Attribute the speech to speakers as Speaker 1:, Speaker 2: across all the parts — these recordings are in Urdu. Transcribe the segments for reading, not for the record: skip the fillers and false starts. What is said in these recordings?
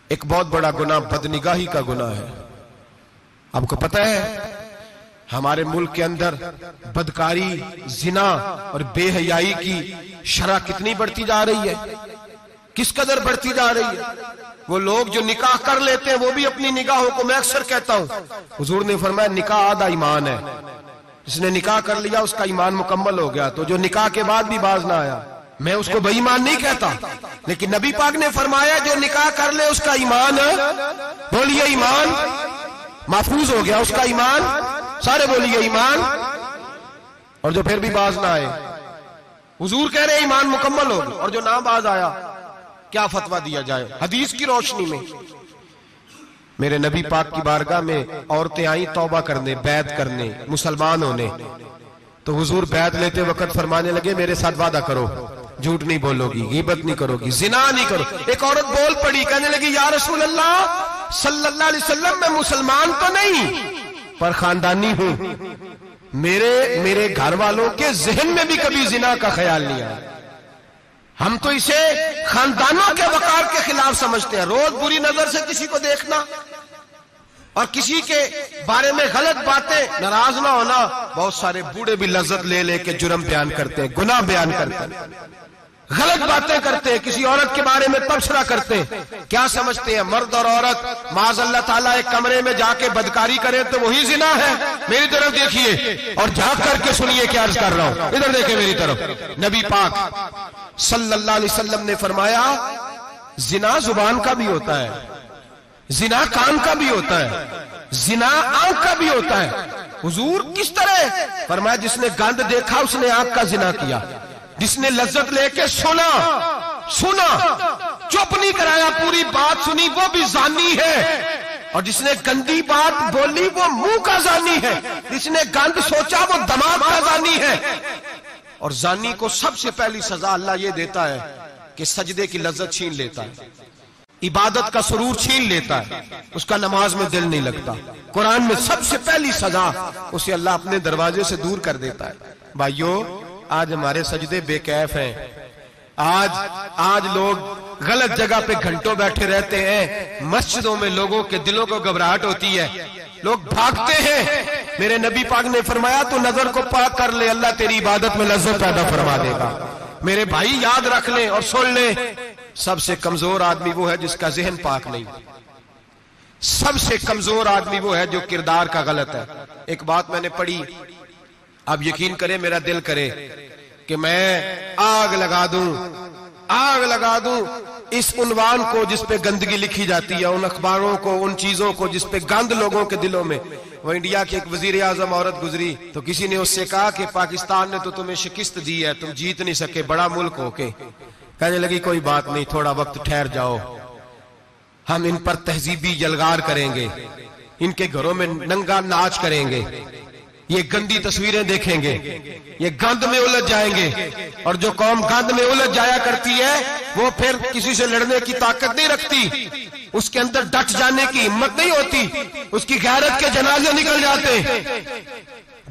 Speaker 1: ایک بہت بڑا گناہ بدنگاہی کا گناہ ہے. آپ کو پتہ ہے ہمارے ملک کے اندر بدکاری، زنا اور بے حیائی کی شرح کتنی بڑھتی جا رہی ہے، کس قدر بڑھتی جا رہی ہے. وہ لوگ جو نکاح کر لیتے ہیں وہ بھی اپنی نگاہوں کو، میں اکثر کہتا ہوں، حضور نے فرمایا نکاح آدھا ایمان ہے. جس نے نکاح کر لیا اس کا ایمان مکمل ہو گیا. تو جو نکاح کے بعد بھی باز نہ آیا، میں اس کو بے ایمان نہیں کہتا، لیکن نبی پاک نے فرمایا جو نکاح کر لے اس کا ایمان، بولیے ایمان محفوظ ہو گیا، اس کا ایمان، سارے بولیے ایمان. اور جو پھر بھی باز نہ آئے، حضور کہہ رہے ایمان مکمل ہو گیا. اور جو نہ باز آیا کیا فتویٰ دیا جائے حدیث کی روشنی میں؟ میرے نبی پاک کی بارگاہ میں عورتیں آئیں توبہ کرنے، بیعت کرنے، مسلمان ہونے. تو حضور بیعت لیتے وقت فرمانے لگے میرے ساتھ وعدہ کرو، جھوٹ نہیں بولو گی، غیبت نہیں کرو گی، زنا نہیں کرو. ایک عورت بول پڑی، کہنے لگی یا رسول اللہ صلی اللہ علیہ وسلم میں مسلمان تو نہیں پر خاندانی ہوں، میرے گھر والوں کے ذہن میں بھی کبھی زنا کا خیال نہیں آیا. ہم تو اسے خاندانوں کے وقار کے خلاف سمجھتے ہیں. روز بری نظر سے کسی کو دیکھنا اور کسی کے بارے میں غلط باتیں، ناراض نہ ہونا. بہت سارے بوڑھے بھی لذت لے لے کے جرم بیان کرتے ہیں، گناہ بیان کرتے ہیں، غلط باتیں کرتے ہیں، کسی عورت کے بارے میں تبصرہ کرتے ہیں. کیا سمجھتے ہیں مرد اور عورت معاذ اللہ تعالیٰ ایک کمرے میں جا کے بدکاری کریں تو وہی زنا ہے؟ میری طرف دیکھیے اور جھانک کر کے سنیے کیا عرض کر رہا ہوں، ادھر دیکھیں میری طرف. نبی پاک صلی اللہ علیہ وسلم نے فرمایا زنا زبان کا بھی ہوتا ہے، زنا کان کا بھی ہوتا ہے، زنا آنکھ کا بھی ہوتا ہے. حضور کس طرح؟ فرمایا جس نے گند دیکھا اس نے آنکھ کا زنا کیا، جس نے لذت لے کے سنا چپ نہیں کرایا، پوری بات سنی، وہ بھی زانی ہے. اور جس نے گندی بات بولی وہ منہ کا زانی ہے، جس نے گند سوچا وہ دماغ کا زانی ہے. اور زانی کو سب سے پہلی سزا اللہ یہ دیتا ہے کہ سجدے کی لذت چھین لیتا ہے، عبادت کا سرور چھین لیتا ہے، اس کا نماز میں دل نہیں لگتا. قرآن میں سب سے پہلی سزا اسے اللہ اپنے دروازے سے دور کر دیتا ہے. بھائیو آج ہمارے سجدے بے کیف ہیں، آج لوگ غلط جگہ پہ گھنٹوں بیٹھے رہتے ہیں. مسجدوں میں لوگوں کے دلوں کو گھبراہٹ ہوتی ہے، لوگ بھاگتے ہیں. میرے نبی پاک نے فرمایا تو نظر کو پاک کر لے، اللہ تیری عبادت میں لذت پیدا فرما دے گا. میرے بھائی یاد رکھ لیں اور سن لیں، سب سے کمزور آدمی وہ ہے جس کا ذہن پاک نہیں. سب سے کمزور آدمی وہ ہے جو کردار کا غلط ہے. ایک بات میں نے پڑھی، اب یقین کریں میرا دل کرے کہ میں آگ لگا دوں اس عنوان کو جس پہ گندگی لکھی جاتی ہے، ان اخباروں کو، ان چیزوں کو جس پہ گند لوگوں کے دلوں میں. وہ انڈیا کی ایک وزیر اعظم عورت گزری تو کسی نے اس سے کہا کہ پاکستان نے تو تمہیں شکست دی ہے، تم جیت نہیں سکے بڑا ملک ہو کے. کہنے لگی کوئی بات نہیں، تھوڑا وقت ٹھہر جاؤ، ہم ان پر تہذیبی یلغار کریں گے، ان کے گھروں میں ننگا ناچ کریں گے، یہ گندی تصویریں دیکھیں گے، یہ گند میں الجھ جائیں گے. اور جو قوم گند میں الجھ جایا کرتی ہے وہ پھر کسی سے لڑنے کی طاقت نہیں رکھتی، اس کے اندر ڈٹ جانے کی ہمت نہیں ہوتی، اس کی غیرت کے جنازے نکل جاتے.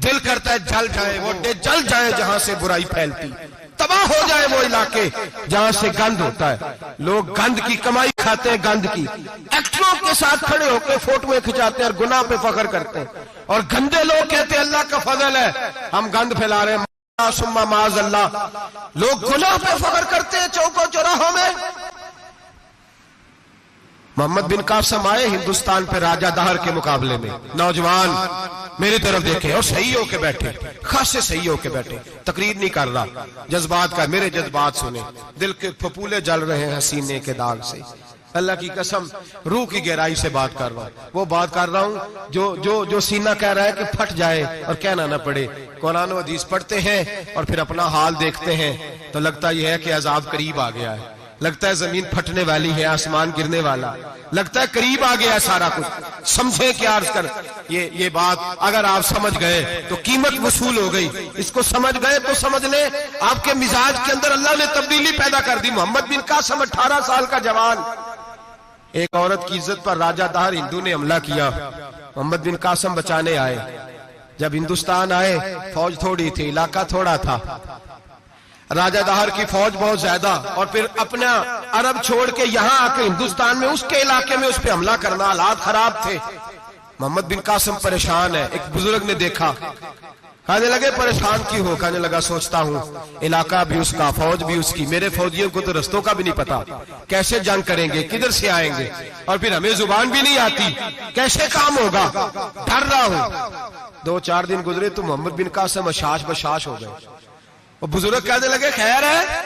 Speaker 1: دل کرتا ہے جل جائے وہ جل جائے جہاں سے برائی پھیلتی، تباہ ہو جائے وہ علاقے جہاں سے گند ہوتا ہے. لوگ گند کی کمائی کھاتے ہیں، گند کی ایکٹروں کے ساتھ کھڑے ہو کے فوٹویں کھچاتے ہیں اور گناہ پہ فخر کرتے ہیں. اور گندے لوگ کہتے ہیں اللہ کا فضل ہے ہم گند پھیلا رہے ہیں، ثم معاذ اللہ. لوگ گناہ پہ فخر کرتے ہیں چوکوں چوراہوں میں. محمد بن قاسم آئے ہندوستان پہ راجہ دہر کے مقابلے میں، نوجوان میری طرف دیکھیں اور صحیح ہو کے بیٹھے، خاصے صحیح ہو کے بیٹھے، تقریر نہیں کر رہا، جذبات کا، میرے جذبات سنیں، دل کے پھپولے جل رہے ہیں سینے کے داغ سے. اللہ کی قسم روح کی گہرائی سے بات کر رہا ہوں، وہ بات کر رہا ہوں جو سینہ کہہ رہا ہے کہ پھٹ جائے اور کہنا نہ پڑے. قرآن و حدیث پڑھتے ہیں اور پھر اپنا حال دیکھتے ہیں تو لگتا یہ ہے کہ عذاب قریب آ گیا ہے، لگتا ہے زمین پھٹنے والی ہے، آسمان گرنے والا، لگتا ہے قریب آ گیا سارا کچھ. سمجھیں کیا عرض کر یہ بات اگر آپ سمجھ گئے تو قیمت وصول ہو گئی. اس کو سمجھ گئے تو سمجھ لیں آپ کے مزاج کے اندر اللہ نے تبدیلی پیدا کر دی. محمد بن قاسم 18 سال کا جوان، ایک عورت کی عزت پر راجہ دہر ہندو نے حملہ کیا، محمد بن قاسم بچانے آئے. جب ہندوستان آئے فوج تھوڑی تھی، علاقہ تھوڑا تھا، راجہ دہر کی فوج بہت زیادہ، اور پھر اپنا عرب چھوڑ کے یہاں آ کے ہندوستان میں اس کے علاقے میں اس پہ حملہ کرنا، حالات خراب تھے۔ محمد بن قاسم پریشان ہے۔ ایک بزرگ نے دیکھا، کہنے لگے پریشان کی ہو؟ کہنے لگا سوچتا ہوں علاقہ بھی اس کا، فوج بھی اس کی، میرے فوجیوں کو تو رستوں کا بھی نہیں پتا، کیسے جنگ کریں گے، کدھر سے آئیں گے، اور پھر ہمیں زبان بھی نہیں آتی، کیسے کام ہوگا، ڈر رہا ہوں۔ 2-4 دن گزرے تو محمد بن قاسم اشاش بشاش ہو گئے۔ وہ بزرگ کہنے لگے خیر ہے،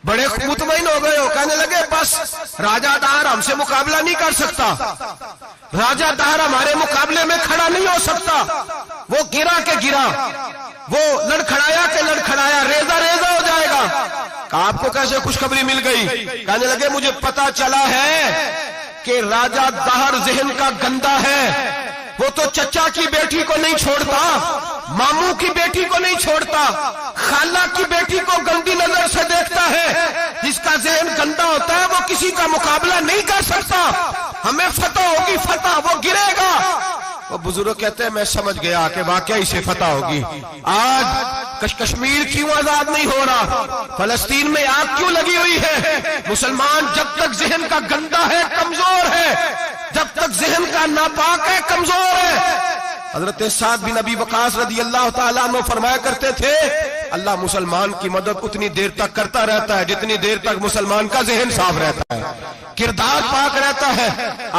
Speaker 1: بڑے مطمئن ہو گئے ہو؟ کہنے لگے بس راجہ دہر ہم سے مقابلہ نہیں کر سکتا، راجہ دہر ہمارے مقابلے میں کھڑا نہیں ہو سکتا، وہ گرا کے گرا، وہ لڑکھڑایا کے لڑکھڑایا، ریزہ ریزہ ہو جائے گا۔ کہا آپ کو کیسے خوشخبری مل گئی؟ کہنے لگے مجھے پتا چلا ہے کہ راجہ دہر ذہن کا گندا ہے، وہ تو چچا کی بیٹی کو نہیں چھوڑتا، ماموں کی بیٹی کو نہیں چھوڑتا، خالہ کی بیٹی کو گندی نظر سے دیکھتا ہے۔ جس کا ذہن گندا ہوتا ہے وہ کسی کا مقابلہ نہیں کر سکتا، ہمیں فتح ہوگی، فتح، وہ گرے گا۔ وہ بزرگ کہتے ہیں میں سمجھ گیا کہ واقعی سے فتح ہوگی۔ آج کشمیر کیوں آزاد نہیں ہو رہا، فلسطین میں آگ کیوں لگی ہوئی ہے؟ مسلمان جب تک ذہن کا گندا ہے کمزور ہے، جب تک ذہن کا ناپاک ہے کمزور ہے۔ حضرت سعد بن ابی وقاص رضی اللہ تعالیٰ عنہ فرمایا کرتے تھے اللہ مسلمان کی مدد اتنی دیر تک کرتا رہتا ہے جتنی دیر تک مسلمان کا ذہن صاف رہتا ہے، کردار پاک رہتا ہے۔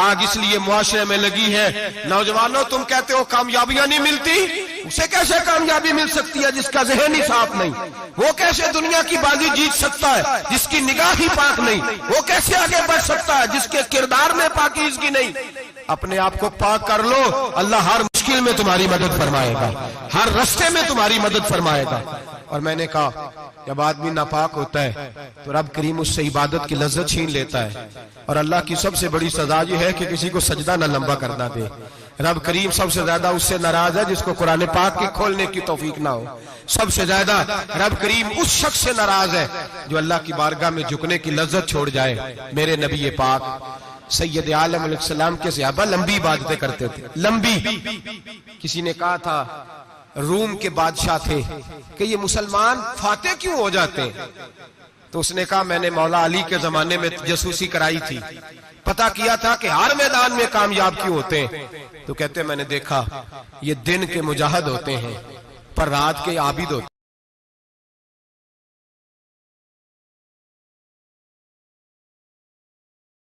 Speaker 1: آگ اس لیے معاشرے میں لگی ہے۔ نوجوانوں تم کہتے ہو کامیابیاں نہیں ملتی، اسے کیسے کامیابی مل سکتی ہے جس کا ذہن ہی صاف نہیں؟ وہ کیسے دنیا کی بازی جیت سکتا ہے جس کی نگاہ ہی پاک نہیں؟ وہ کیسے آگے بڑھ سکتا ہے جس کے کردار میں پاکیزگی نہیں؟ اپنے آپ کو پاک کر لو، اللہ ہر مشکل میں تمہاری مدد فرمائے گا، ہر رستے میں تمہاری مدد فرمائے گا۔ اور میں نے کہا جب آدمی ناپاک ہوتا ہے تو رب کریم اس سے عبادت کی لذت چھین لیتا ہے، اور اللہ کی سب سے بڑی سزا یہ ہے کہ کسی کو سجدہ نہ لمبا کرنا دے۔ رب کریم سب سے زیادہ اس سے ناراض ہے جس کو قرآن پاک کے کھولنے کی توفیق نہ ہو۔ سب سے زیادہ رب کریم اس شخص سے ناراض ہے جو اللہ کی بارگاہ میں جھکنے کی لذت چھوڑ جائے۔ میرے نبی پاک سید عالم علیہ السلام کے صحابہ لمبی عبادتیں کرتے تھے، لمبی۔ کسی نے کہا تھا روم کے بادشاہ تھے کہ یہ مسلمان فاتح کیوں ہو جاتے ہیں؟ تو اس نے کہا میں نے مولا علی کے زمانے میں جاسوسی کرائی تھی، پتا کیا تھا کہ ہر میدان میں کامیاب کیوں ہوتے ہیں۔ تو کہتے ہیں میں نے دیکھا یہ دن کے مجاہد ہوتے ہیں پر رات کے عابد ہوتے ہیں۔